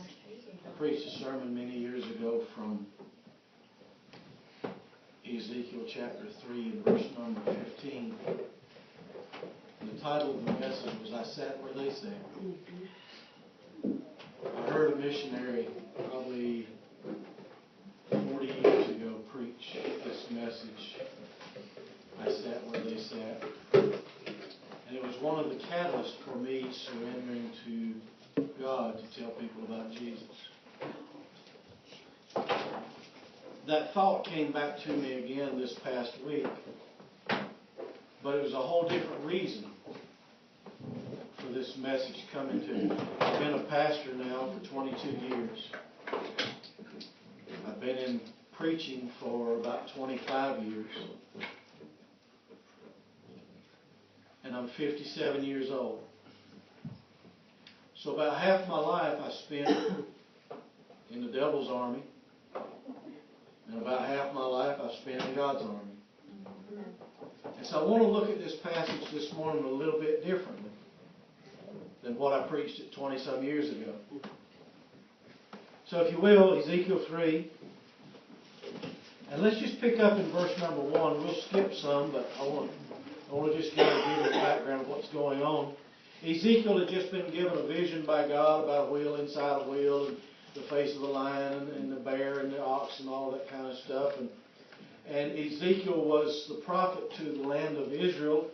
I preached a sermon many years ago from Ezekiel chapter 3 and verse number 15. And the title of the message was, I Sat Where They Sat. I heard a missionary probably 40 years ago preach this message, I Sat Where They Sat. And it was one of the catalysts for me surrendering to God to tell people about Jesus. That thought came back to me again this past week, but it was a whole different reason for this message coming to me. I've been a pastor now for 22 years. I've been in preaching for about 25 years. And I'm 57 years old. So about half my life I spent in the devil's army. And about half my life I spent in God's army. And so I want to look at this passage this morning a little bit differently than what I preached it 20-some years ago. So if you will, Ezekiel 3. And let's just pick up in verse number 1. We'll skip some, but I want to just kind of give you the background of what's going on. Ezekiel had just been given a vision by God about a wheel inside a wheel, and the face of the lion and the bear and the ox and all that kind of stuff. And Ezekiel was the prophet to the land of Israel.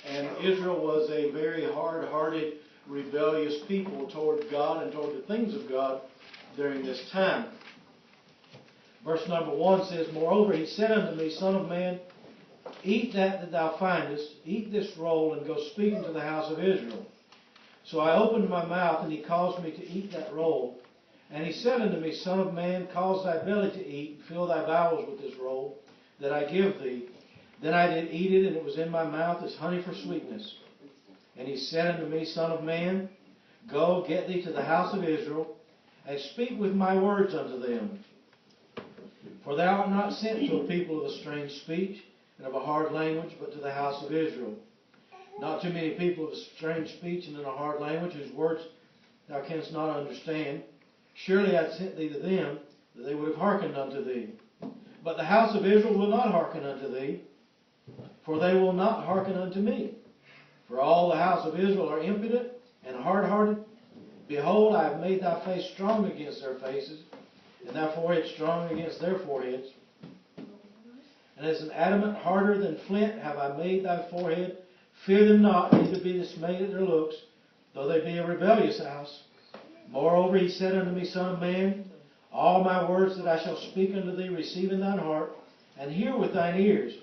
And Israel was a very hard-hearted, rebellious people toward God and toward the things of God during this time. Verse number 1 says, Moreover, he said unto me, Son of man, eat that thou findest, eat this roll, and go speak unto the house of Israel. So I opened my mouth, and he caused me to eat that roll. And he said unto me, Son of man, cause thy belly to eat, and fill thy bowels with this roll that I give thee. Then I did eat it, and it was in my mouth as honey for sweetness. And he said unto me, Son of man, go, get thee to the house of Israel, and speak with my words unto them. For thou art not sent to a people of a strange speech, and of a hard language, but to the house of Israel. Not too many people of a strange speech and in a hard language, whose words thou canst not understand. Surely I sent thee to them, that they would have hearkened unto thee. But the house of Israel will not hearken unto thee, for they will not hearken unto me. For all the house of Israel are impudent and hard-hearted. Behold, I have made thy face strong against their faces, and thy forehead strong against their foreheads. And as an adamant harder than flint have I made thy forehead. Fear them not, neither be dismayed at their looks, though they be a rebellious house. Moreover, he said unto me, Son of man, all my words that I shall speak unto thee receive in thine heart, and hear with thine ears,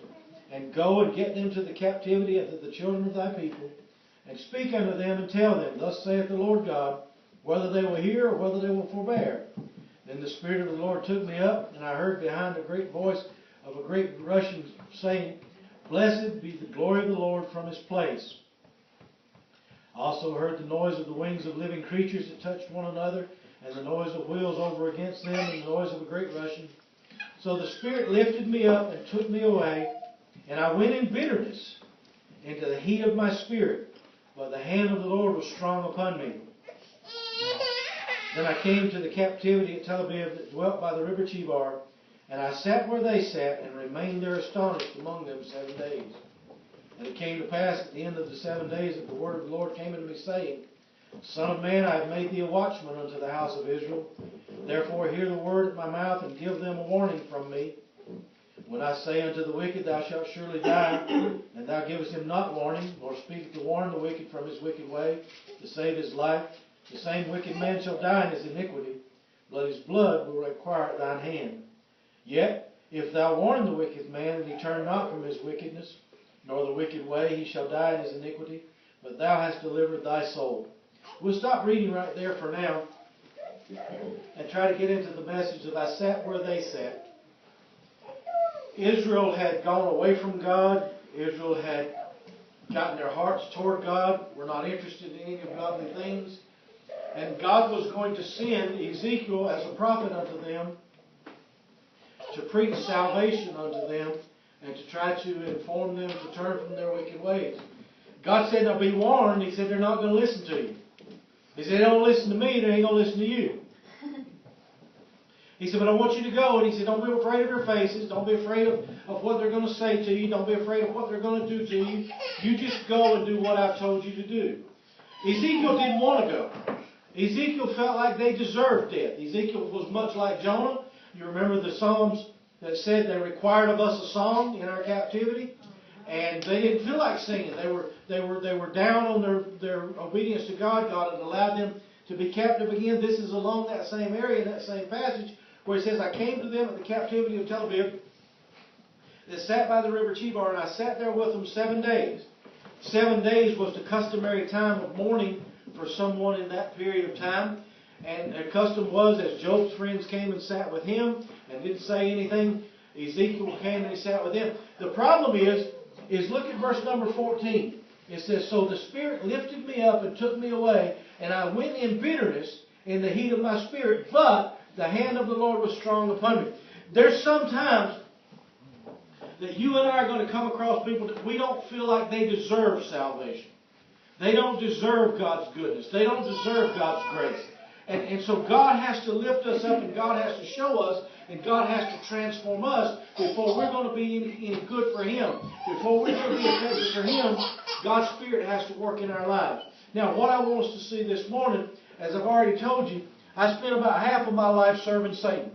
and go and get them to the captivity of the children of thy people, and speak unto them and tell them, Thus saith the Lord God, whether they will hear or whether they will forbear. Then the Spirit of the Lord took me up, and I heard behind a great voice of a great rushing, saying, Blessed be the glory of the Lord from his place. I also heard the noise of the wings of living creatures that touched one another, and the noise of wheels over against them, and the noise of a great rushing. So the Spirit lifted me up and took me away, and I went in bitterness into the heat of my spirit, but the hand of the Lord was strong upon me. Then I came to the captivity at Tel Aviv that dwelt by the river Chebar, and I sat where they sat, and remained there astonished among them 7 days. And it came to pass at the end of the 7 days that the word of the Lord came unto me, saying, Son of man, I have made thee a watchman unto the house of Israel. Therefore hear the word at my mouth, and give them a warning from me. When I say unto the wicked, Thou shalt surely die, and thou givest him not warning, nor speakest to warn the wicked from his wicked way, to save his life, the same wicked man shall die in his iniquity, but his blood will require at thine hand. Yet, if thou warn the wicked man, and he turn not from his wickedness, nor the wicked way, he shall die in his iniquity, but thou hast delivered thy soul. We'll stop reading right there for now, and try to get into the message that I sat where they sat. Israel had gone away from God. Israel had gotten their hearts toward God, were not interested in any of godly things. And God was going to send Ezekiel as a prophet unto them to preach salvation unto them and to try to inform them to turn from their wicked ways. God said, now be warned. He said, they're not going to listen to you. He said, they don't listen to me, they ain't going to listen to you. He said, but I want you to go. And he said, don't be afraid of their faces. Don't be afraid of what they're going to say to you. Don't be afraid of what they're going to do to you. You just go and do what I've told you to do. Ezekiel didn't want to go. Ezekiel felt like they deserved death. Ezekiel was much like Jonah. You remember the Psalms that said they required of us a song in our captivity? And they didn't feel like singing. They were down on their obedience to God. God had allowed them to be captive again. This is along that same area, in that same passage, where it says, I came to them at the captivity of Tel Aviv, that sat by the river Chebar, and I sat there with them 7 days. 7 days was the customary time of mourning for someone in that period of time. And their custom was, as Job's friends came and sat with him and didn't say anything, Ezekiel came and he sat with them. The problem is look at verse number 14. It says, so the Spirit lifted me up and took me away, and I went in bitterness in the heat of my spirit, but the hand of the Lord was strong upon me. There's sometimes that you and I are going to come across people that we don't feel like they deserve salvation. They don't deserve God's goodness. They don't deserve God's grace. And so God has to lift us up, and God has to show us, and God has to transform us before we're going to be any good for Him. Before we're going to be effective for Him, God's Spirit has to work in our lives. Now, what I want us to see this morning, as I've already told you, I spent about half of my life serving Satan.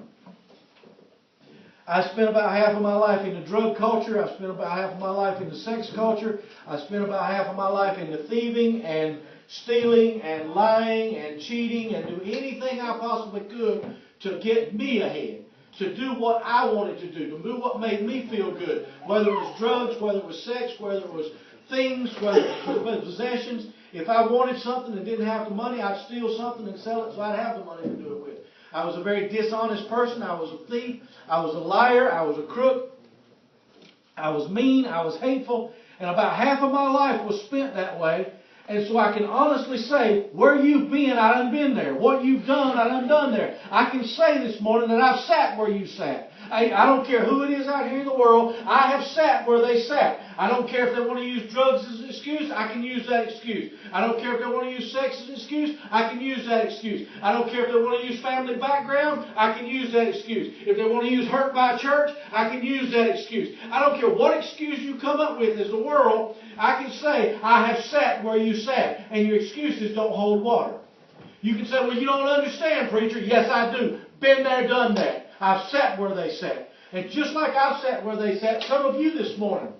I spent about half of my life in the drug culture. I spent about half of my life in the sex culture. I spent about half of my life in the thieving and stealing and lying and cheating and do anything I possibly could to get me ahead, to do what I wanted to do what made me feel good, whether it was drugs, whether it was sex, whether it was things, whether it was possessions. If I wanted something and didn't have the money, I'd steal something and sell it so I'd have the money to do it with. I was a very dishonest person. I was a thief. I was a liar. I was a crook. I was mean. I was hateful. And about half of my life was spent that way. And so I can honestly say, where you've been, I done been there. What you've done, I done there. I can say this morning that I've sat where you sat. I don't care who it is out here in the world. I have sat where they sat. I don't care if they want to use drugs as an excuse. I can use that excuse. I don't care if they want to use sex as an excuse. I can use that excuse. I don't care if they want to use family background. I can use that excuse. If they want to use hurt by church, I can use that excuse. I don't care what excuse you come up with as the world. I can say, I have sat where you sat. And your excuses don't hold water. You can say, well, you don't understand, preacher. Yes, I do. Been there, done that. I've sat where they sat. And just like I've sat where they sat, some of you this morning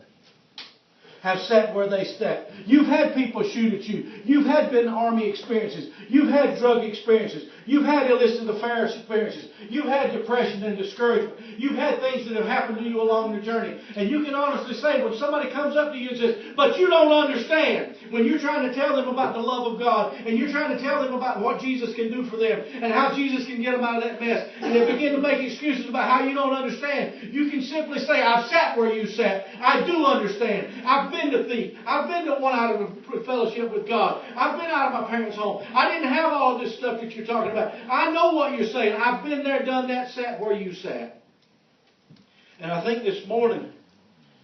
have sat where they sat. You've had people shoot at you. You've had been army experiences. You've had drug experiences. You've had illicit affairs experiences. You've had depression and discouragement. You've had things that have happened to you along the journey. And you can honestly say, when somebody comes up to you and says, but you don't understand, when you're trying to tell them about the love of God, and you're trying to tell them about what Jesus can do for them, and how Jesus can get them out of that mess, and they begin to make excuses about how you don't understand, you can simply say, I've sat where you sat. I do understand. I've been to thief. I've been to one out of a fellowship with God. I've been out of my parents' home. I didn't have all this stuff that you're talking about. I know what you're saying. I've been there, done that, sat where you sat. And I think this morning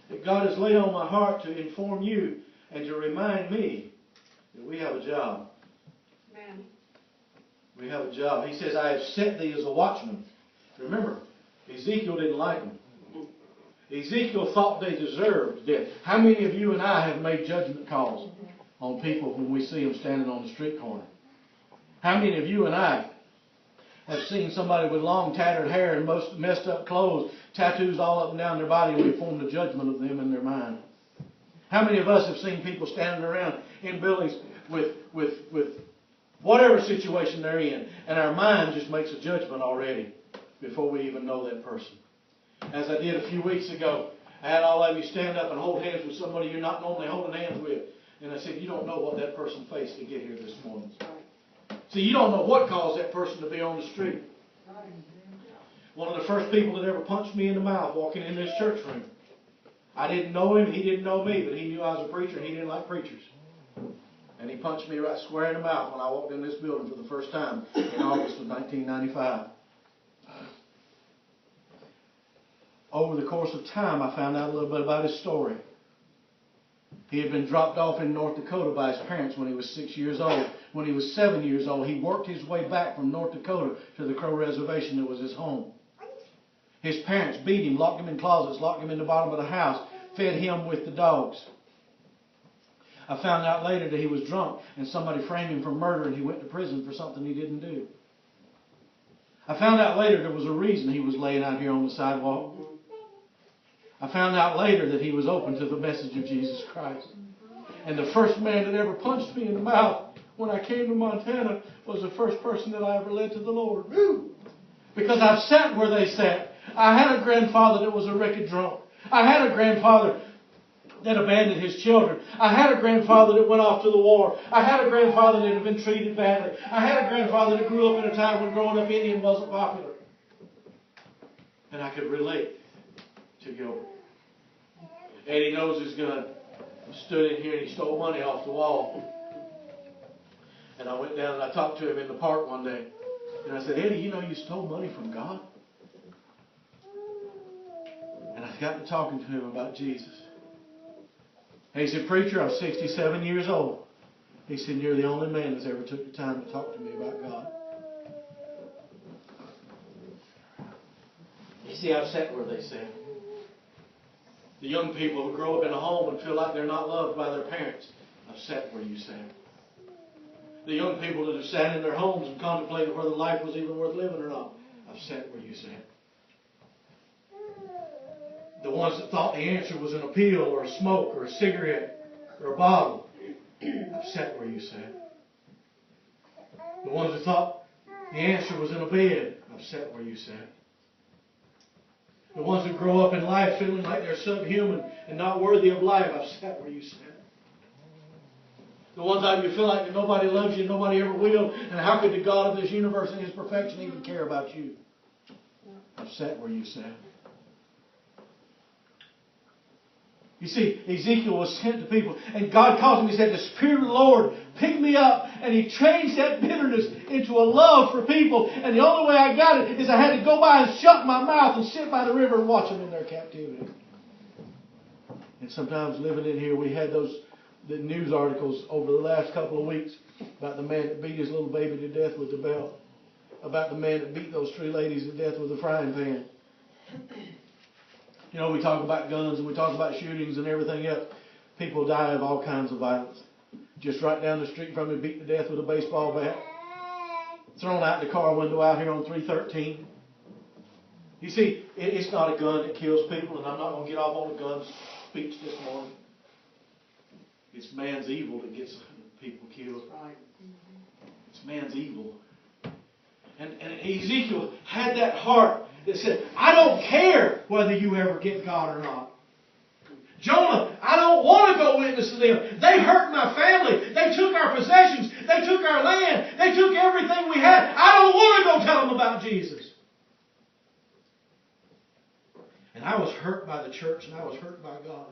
that God has laid on my heart to inform you and to remind me that we have a job. Amen. We have a job. He says, I have set thee as a watchman. Remember, Ezekiel didn't like him. Ezekiel thought they deserved death. How many of you and I have made judgment calls on people when we see them standing on the street corner? How many of you and I have seen somebody with long tattered hair and most messed up clothes, tattoos all up and down their body, and we formed a judgment of them in their mind? How many of us have seen people standing around in buildings with whatever situation they're in, and our mind just makes a judgment already before we even know that person? As I did a few weeks ago, I had all of you stand up and hold hands with somebody you're not normally holding hands with. And I said, you don't know what that person faced to get here this morning. See, you don't know what caused that person to be on the street. One of the first people that ever punched me in the mouth walking in this church room. I didn't know him, he didn't know me, but he knew I was a preacher and he didn't like preachers. And he punched me right square in the mouth when I walked in this building for the first time in August of 1995. Over the course of time, I found out a little bit about his story. He had been dropped off in North Dakota by his parents when he was 6 years old. When he was 7 years old, he worked his way back from North Dakota to the Crow Reservation that was his home. His parents beat him, locked him in closets, locked him in the bottom of the house, fed him with the dogs. I found out later that he was drunk and somebody framed him for murder and he went to prison for something he didn't do. I found out later there was a reason he was laying out here on the sidewalk. I found out later that he was open to the message of Jesus Christ. And the first man that ever punched me in the mouth when I came to Montana was the first person that I ever led to the Lord. Because I've sat where they sat. I had a grandfather that was a wicked drunk. I had a grandfather that abandoned his children. I had a grandfather that went off to the war. I had a grandfather that had been treated badly. I had a grandfather that grew up in a time when growing up Indian wasn't popular. And I could relate to Gilbert. Eddie knows his gun. Stood in here and he stole money off the wall. And I went down and I talked to him in the park one day. And I said, Eddie, you know you stole money from God? And I got to talking to him about Jesus. And he said, Preacher, I'm 67 years old. He said, you're the only man that's ever took the time to talk to me about God. You see, I've sat where they sat. The young people who grow up in a home and feel like they're not loved by their parents. I've sat where you sat. The young people that have sat in their homes and contemplated whether life was even worth living or not. I've sat where you sat. The ones that thought the answer was in a pill or a smoke or a cigarette or a bottle. I've sat where you sat. The ones that thought the answer was in a bed. I've sat where you sat. The ones who grow up in life feeling like they're subhuman and not worthy of life. I've sat where you sat. The ones that you feel like that nobody loves you, nobody ever will, and how could the God of this universe and His perfection even care about you? I've sat where you sat. You see, Ezekiel was sent to people, and God called him. He said, the Spirit of the Lord picked me up, and He changed that bitterness into a love for people. And the only way I got it is I had to go by and shut my mouth and sit by the river and watch them in their captivity. And sometimes living in here, we had the news articles over the last couple of weeks about the man that beat his little baby to death with the belt, about the man that beat those 3 ladies to death with a frying pan. You know, we talk about guns and we talk about shootings and everything else. People die of all kinds of violence. Just right down the street from me, beat to death with a baseball bat. Thrown out the car window out here on 313. You see, it's not a gun that kills people, and I'm not going to get off on a gun speech this morning. It's man's evil that gets people killed. It's man's evil. And Ezekiel had that heart that said, I don't care whether you ever get God or not. Jonah, I don't want to go witness to them. They hurt my family. They took our possessions. They took our land. They took everything we had. I don't want to go tell them about Jesus. And I was hurt by the church, and I was hurt by God,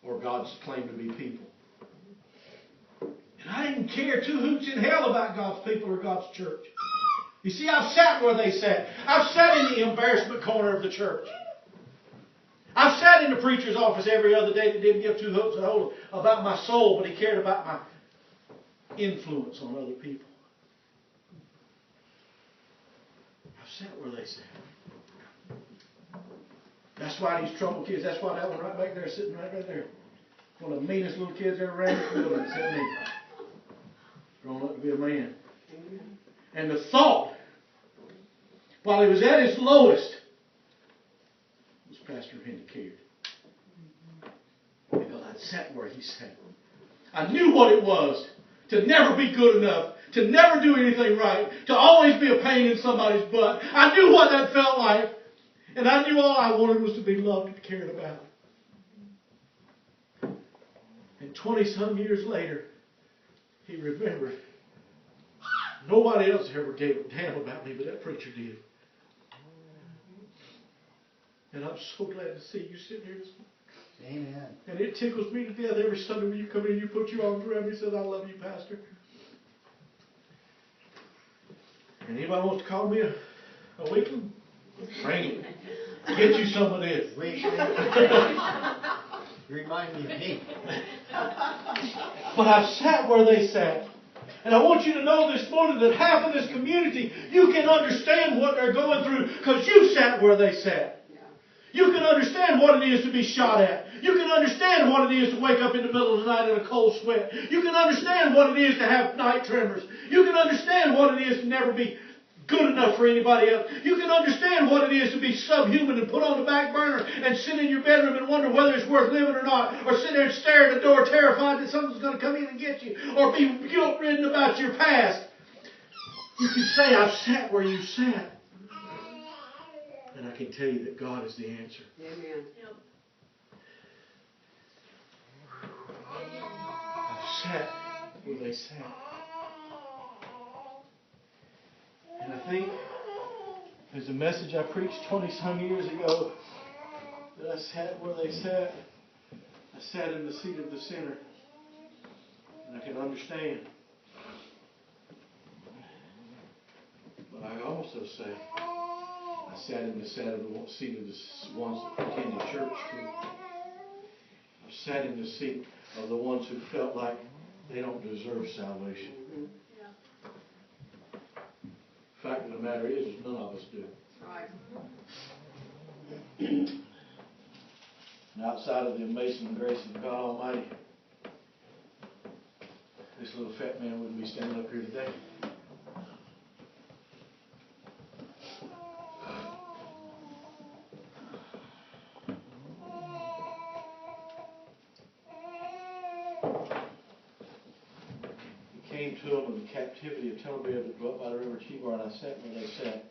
or God's claim to be people. And I didn't care 2 hoots in hell about God's people or God's church. You see, I've sat where they sat. I've sat in the embarrassment corner of the church. I've sat in the preacher's office every other day that didn't give 2 hoots about my soul, but he cared about my influence on other people. I've sat where they sat. That's why these troubled kids, that's why that one right back there, sitting right there. One of the meanest little kids ever ran the building, except me. Growing up to be a man. And the thought, while he was at his lowest, was Pastor Henry cared. Because I'd sat where he sat. I knew what it was to never be good enough, to never do anything right, to always be a pain in somebody's butt. I knew what that felt like. And I knew all I wanted was to be loved and cared about. And 20-some years later, he remembered. Nobody else ever gave a damn about me, but that preacher did. And I'm so glad to see you sitting here this morning. Amen. And it tickles me to death every Sunday when you come in, you put your arms around me and says, I love you, Pastor. And anybody wants to call me a weakling? Bring it. Get you some of this. Remind me of me. But I've sat where they sat. And I want you to know this morning that half of this community, you can understand what they're going through because you sat where they sat. You can understand what it is to be shot at. You can understand what it is to wake up in the middle of the night in a cold sweat. You can understand what it is to have night tremors. You can understand what it is to never be good enough for anybody else. You can understand what it is to be subhuman and put on the back burner and sit in your bedroom and wonder whether it's worth living or not. Or sit there and stare at the door terrified that someone's going to come in and get you. Or be guilt-ridden about your past. You can say, I've sat where you sat. And I can tell you that God is the answer. Amen. I've sat where they sat. And I think there's a message I preached 20-some years ago that I sat where they sat. I sat in the seat of the sinner. And I can understand. But I also say, I sat in the seat of the ones that attended church too. I've sat in the seat of the ones who felt like they don't deserve salvation. The fact of the matter is none of us do. Right. And outside of the amazing grace of God Almighty, this little fat man wouldn't be standing up here today. Came to them in the captivity of Tel Aviv that dwelt by the river Chebar, and I sat where they sat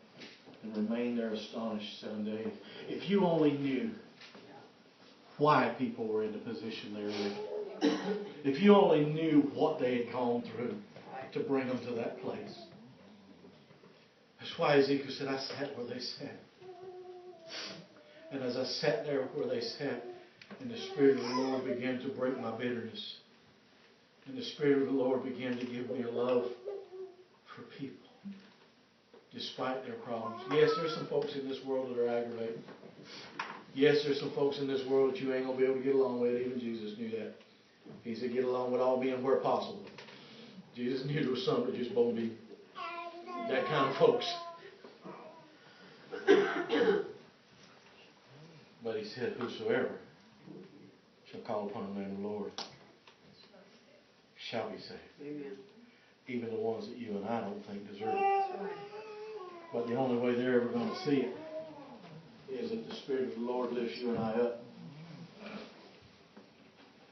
and remained there astonished 7 days. If you only knew why people were in the position they were in. If you only knew what they had gone through to bring them to that place. That's why Ezekiel said, I sat where they sat. And as I sat there where they sat, and the Spirit of the Lord began to break my bitterness. And the Spirit of the Lord began to give me a love for people, despite their problems. Yes, there's some folks in this world that are aggravated. Yes, there's some folks in this world that you ain't going to be able to get along with. Even Jesus knew that. He said, get along with all men where possible. Jesus knew there was some that just won't be that kind of folks. But he said, whosoever shall call upon the name of the Lord shall be saved. Amen. Even the ones that you and I don't think deserve it. But the only way they're ever going to see it is that the Spirit of the Lord lifts you and I up.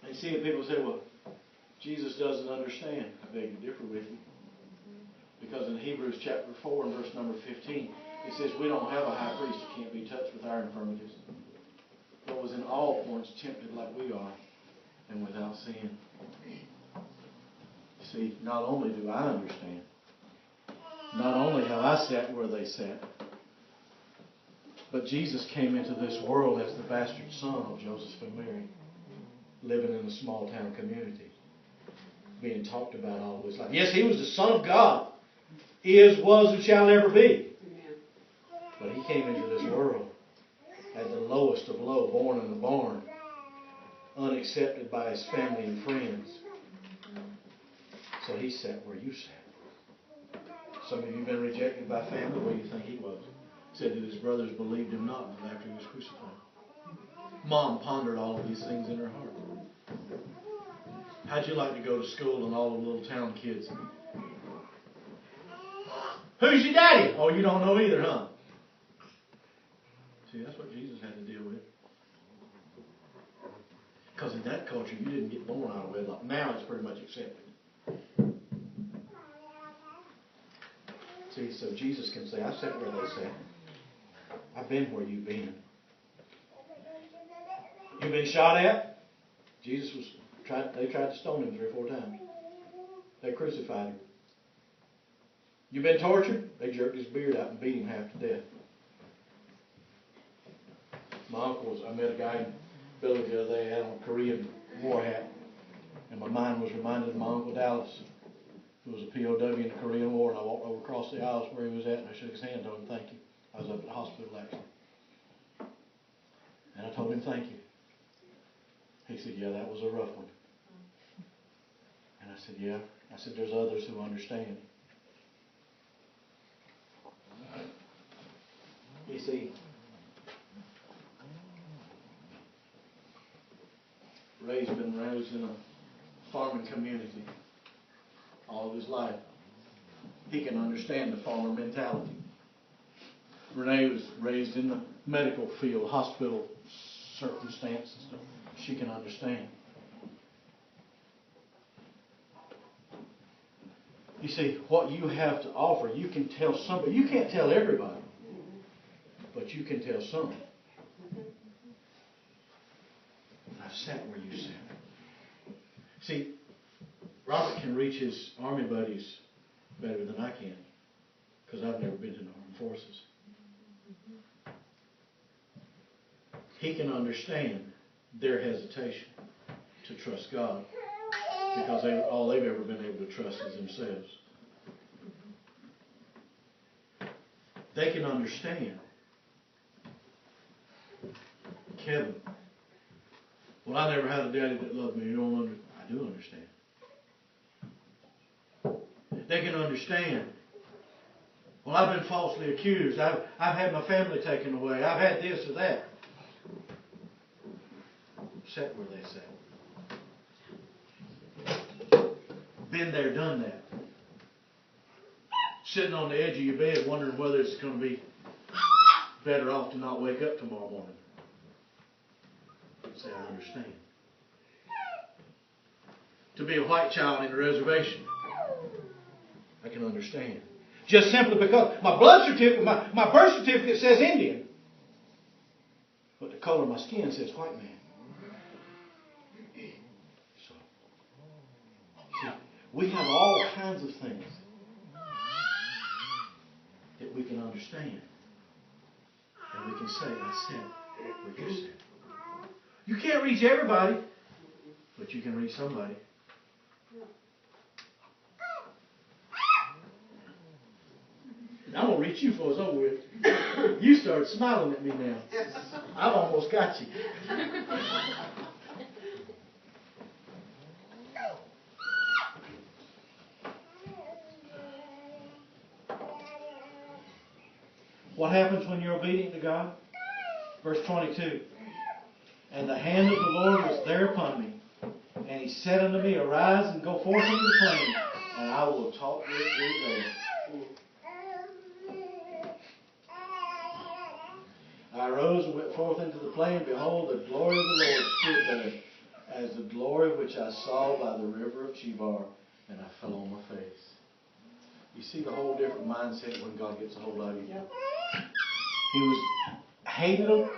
And see, people say, well, Jesus doesn't understand. I beg to differ with you. Because in Hebrews chapter 4 and verse number 15, it says we don't have a high priest that can't be touched with our infirmities, but was in all points tempted like we are, and without sin. See, not only do I understand, not only have I sat where they sat, but Jesus came into this world as the bastard son of Joseph and Mary, living in a small town community, being talked about all his life. Yes, he was the Son of God. Is, was, and shall never be. But he came into this world at the lowest of low, born in a barn, unaccepted by his family and friends. So he sat where you sat. Some of you have been rejected by family. Where do you think he was? Said that his brothers believed him not until after he was crucified. Mom pondered all of these things in her heart. How'd you like to go to school and all the little town kids? Who's your daddy? Oh, you don't know either, huh? See, that's what Jesus had to deal with. Because in that culture, you didn't get born out of wedlock. Now it's pretty much accepted. See, so Jesus can say, I sat where they sat. I've been where you've been. You've been shot at? Jesus they tried to stone him 3 or 4 times. They crucified him. You've been tortured? They jerked his beard out and beat him half to death. I met a guy in Village the other day, had on a Korean war hat. And my mind was reminded of my Uncle Dallas, who was a POW in the Korean War, and I walked over across the aisles where he was at, and I shook his hand and told him thank you. I was up at the hospital, actually. And I told him thank you. He said, yeah, that was a rough one. And I said, yeah. I said, there's others who understand. You see, Ray's been raised in a farming community all of his life. He can understand the farmer mentality. Renee was raised in the medical field, hospital circumstance and stuff. She can understand. You see, what you have to offer, you can tell somebody. You can't tell everybody, but you can tell some. I've sat where you sat. See, Robert can reach his army buddies better than I can, because I've never been in the armed forces. He can understand their hesitation to trust God, because all they've ever been able to trust is themselves. They can understand. Kevin, well, I never had a daddy that loved me. I do understand. They can understand. Well, I've been falsely accused. I've had my family taken away. I've had this or that. Sat where they sat. Been there, done that. Sitting on the edge of your bed wondering whether it's going to be better off to not wake up tomorrow morning. Say, I understand. To be a white child in a reservation, I can understand. Just simply because my blood certificate, my birth certificate says Indian, but the color of my skin says white man. So, see, we have all kinds of things that we can understand. And we can say, I said what you said. You can't reach everybody, but you can reach somebody. I'm going to reach you before it's over with. You start smiling at me now. I've almost got you. What happens when you're obedient to God? Verse 22. And the hand of the Lord was there upon me. And he said unto me, Arise and go forth into the plain, and I will talk with thee there. I arose and went forth into the plain. Behold, the glory of the Lord stood there, as the glory which I saw by the river of Chebar, and I fell on my face. You see the whole different mindset when God gets a hold of you. He hated them,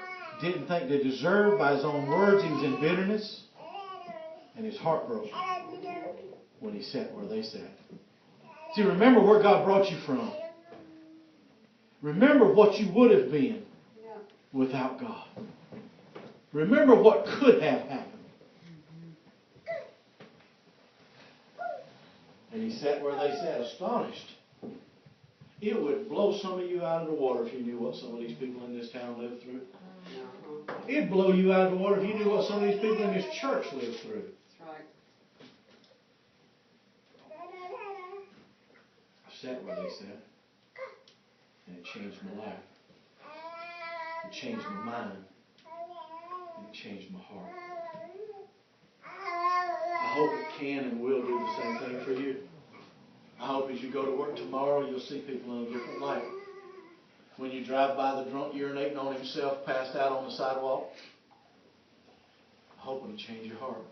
didn't think they deserved. By his own words, he was in bitterness, and his heart broke when he sat where they sat. See, remember where God brought you from. Remember what you would have been without God. Remember what could have happened. And he sat where they sat, astonished. It would blow some of you out of the water if you knew what some of these people in this town lived through. It'd blow you out of the water if you knew what some of these people in this church lived through. That's right. I sat where they sat, and it changed my life. It changed my mind. And it changed my heart. I hope it can and will do the same thing for you. I hope as you go to work tomorrow, you'll see people in a different light. When you drive by the drunk urinating on himself, passed out on the sidewalk, I hope it'll change your heart.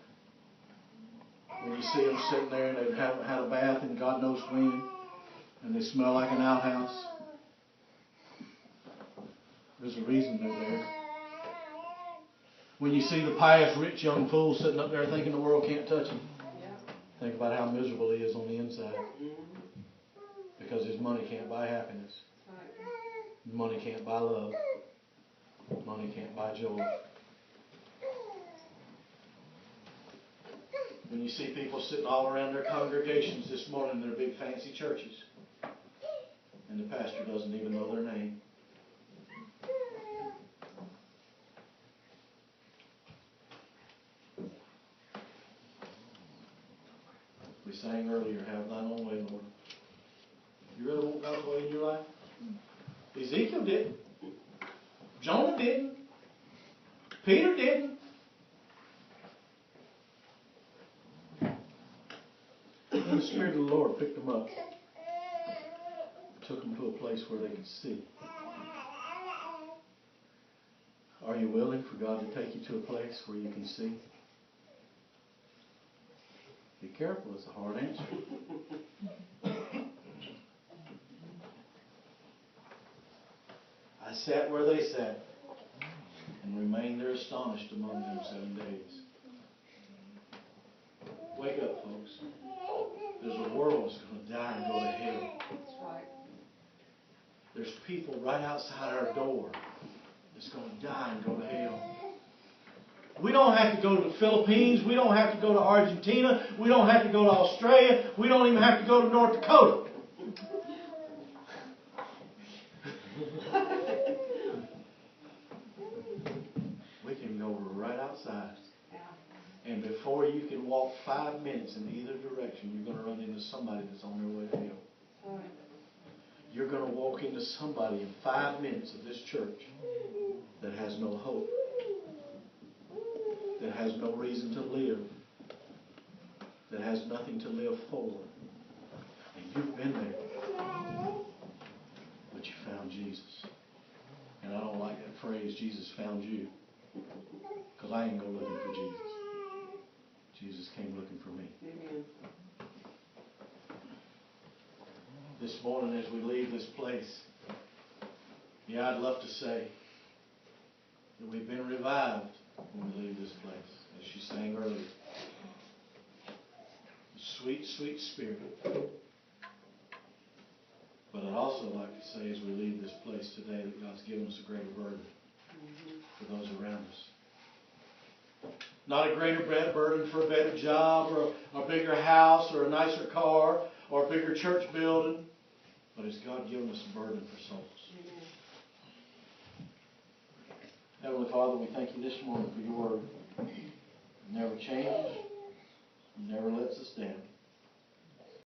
When you see them sitting there and they've had a bath and God knows when, and they smell like an outhouse, there's a reason they're there. When you see the pious, rich young fool sitting up there thinking the world can't touch him, think about how miserable he is on the inside. Because his money can't buy happiness. Money can't buy love. Money can't buy joy. When you see people sitting all around their congregations this morning in their big fancy churches, and the pastor doesn't even know their name. Ezekiel didn't. Jonah didn't. Peter didn't. And the Spirit of the Lord picked them up, took them to a place where they could see. Are you willing for God to take you to a place where you can see? Be careful, it's a hard answer. I sat where they sat and remained there astonished among them 7 days. Wake up, folks. There's a world that's going to die and go to hell. That's right. There's people right outside our door that's going to die and go to hell. We don't have to go to the Philippines. We don't have to go to Argentina. We don't have to go to Australia. We don't even have to go to North Dakota. We can go right outside. And before you can walk 5 minutes in either direction, you're going to run into somebody that's on their way to hell. You're going to walk into somebody in 5 minutes of this church that has no hope, that has no reason to live, that has nothing to live for. And you've been there, but you found Jesus. And I don't like that phrase, Jesus found you, because I ain't going looking for Jesus. Jesus came looking for me. Amen. This morning as we leave this place, yeah, I'd love to say that we've been revived when we leave this place, as she sang earlier. Sweet, sweet Spirit. But I'd also like to say as we leave this place today that God's given us a greater burden for those around us. Not a greater burden for a better job or a bigger house or a nicer car or a bigger church building, but has God given us a burden for souls. Heavenly Father, we thank you this morning for your word. It never changes. It never lets us down.